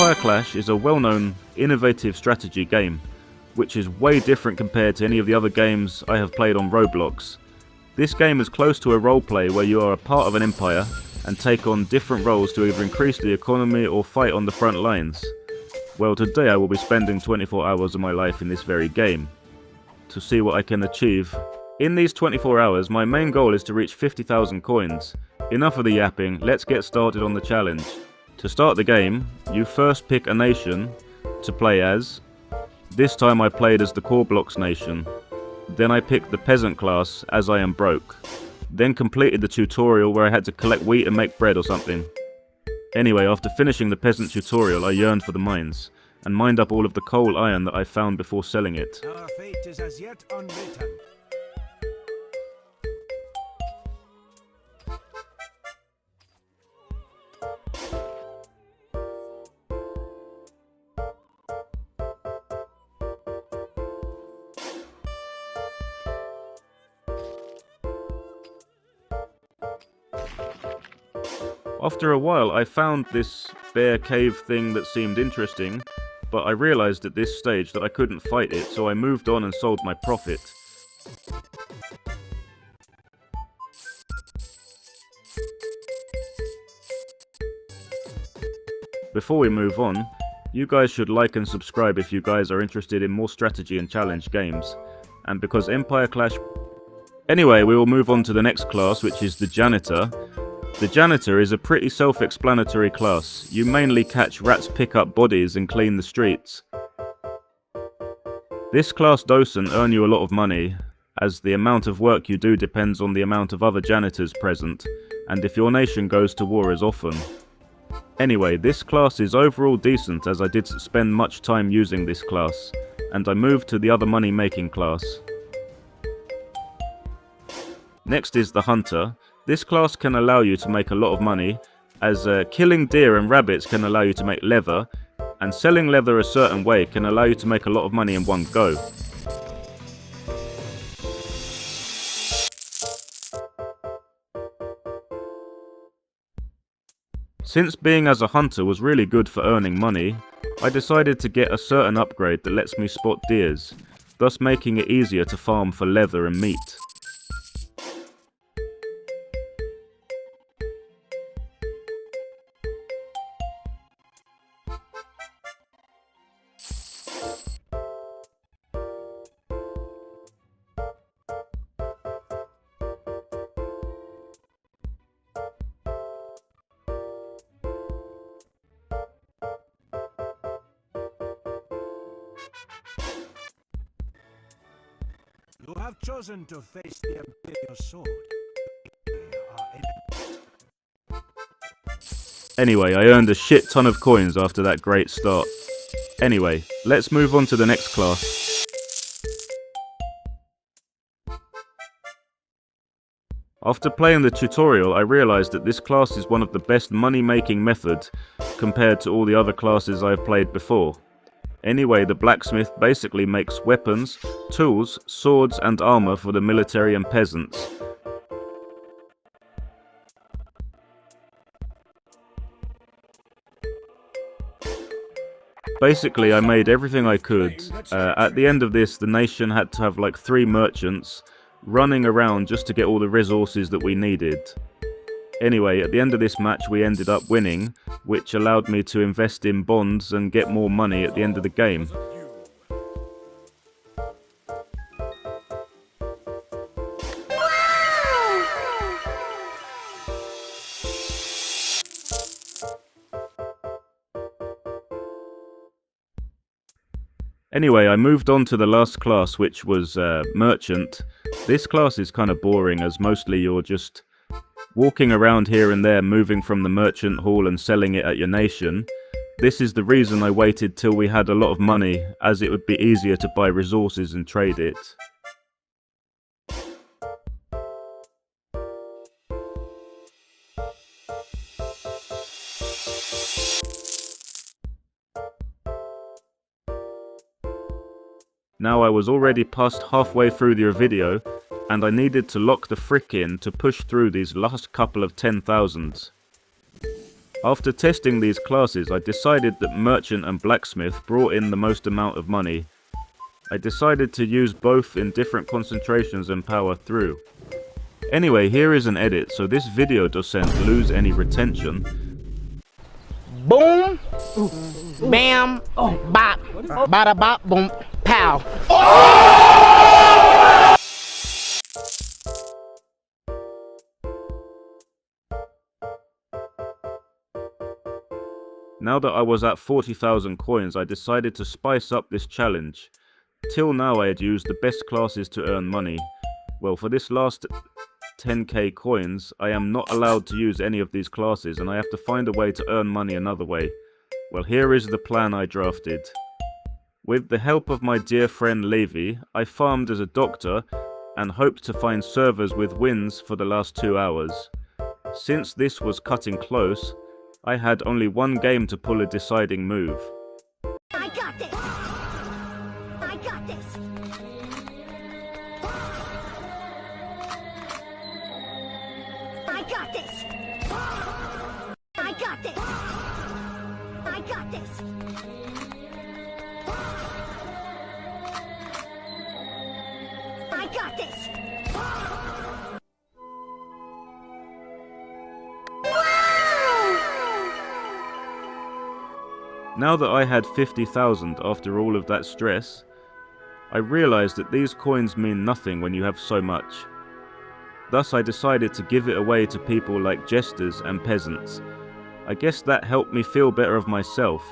Empire Clash is a well-known, innovative strategy game, which is way different compared to any of the other games I have played on Roblox. This game is close to a roleplay where you are a part of an empire and take on different roles to either increase the economy or fight on the front lines. Well, today I will be spending 24 hours of my life in this very game to see what I can achieve. In these 24 hours, my main goal is to reach 50,000 coins. Enough of the yapping, let's get started on the challenge. To start the game, you first pick a nation to play as. This time I played as the Core Blocks nation. Then I picked the peasant class as I am broke. Then completed the tutorial where I had to collect wheat and make bread or something. Anyway, after finishing the peasant tutorial, I yearned for the mines and mined up all of the coal iron that I found before selling it. Our fate is as yet unwritten. After a while I found this bear cave thing that seemed interesting, but I realised at this stage that I couldn't fight it, so I moved on and sold my profit. Before we move on, you guys should like and subscribe if you guys are interested in more strategy and challenge games, and because Empire Clash... Anyway, we will move on to the next class, which is the Janitor. The Janitor is a pretty self-explanatory class. You mainly catch rats, pick up bodies and clean the streets. This class doesn't earn you a lot of money, as the amount of work you do depends on the amount of other janitors present, and if your nation goes to war as often. Anyway, this class is overall decent as I did spend much time using this class, and I moved to the other money-making class. Next is the Hunter. This class can allow you to make a lot of money, as killing deer and rabbits can allow you to make leather, and selling leather a certain way can allow you to make a lot of money in one go. Since being as a hunter was really good for earning money, I decided to get a certain upgrade that lets me spot deers, thus making it easier to farm for leather and meat. You have chosen to face the Imperial sword. They are enemies. Anyway, I earned a shit ton of coins after that great start. Anyway, let's move on to the next class. After playing the tutorial, I realised that this class is one of the best money-making methods compared to all the other classes I've played before. Anyway, the Blacksmith basically makes weapons, tools, swords and armour for the military and peasants. Basically, I made everything I could. At the end of this, the nation had to have like 3 merchants running around just to get all the resources that we needed. Anyway, at the end of this match we ended up winning, which allowed me to invest in bonds and get more money at the end of the game. Anyway, I moved on to the last class, which was Merchant. This class is kind of boring as mostly you're just walking around here and there, moving from the merchant hall and selling it at your nation. This is the reason I waited till we had a lot of money, as it would be easier to buy resources and trade it. Now I was already past halfway through the video, and I needed to lock the frick in to push through these last couple of 10,000s. After testing these classes, I decided that Merchant and Blacksmith brought in the most amount of money. I decided to use both in different concentrations and power through. Anyway, here is an edit, so this video doesn't lose any retention. Boom, bam, bop, bada bop, boom, pow. Now that I was at 40,000 coins, I decided to spice up this challenge. Till now I had used the best classes to earn money. Well, for this last 10k coins, I am not allowed to use any of these classes and I have to find a way to earn money another way. Well, here is the plan I drafted. With the help of my dear friend Levi, I farmed as a doctor and hoped to find servers with wins for the last 2 hours. Since this was cutting close, I had only one game to pull a deciding move. I got this! I got this! I got this! I got this! I got this! I got this! Now that I had 50,000 after all of that stress, I realized that these coins mean nothing when you have so much. Thus I decided to give it away to people like jesters and peasants. I guess that helped me feel better of myself,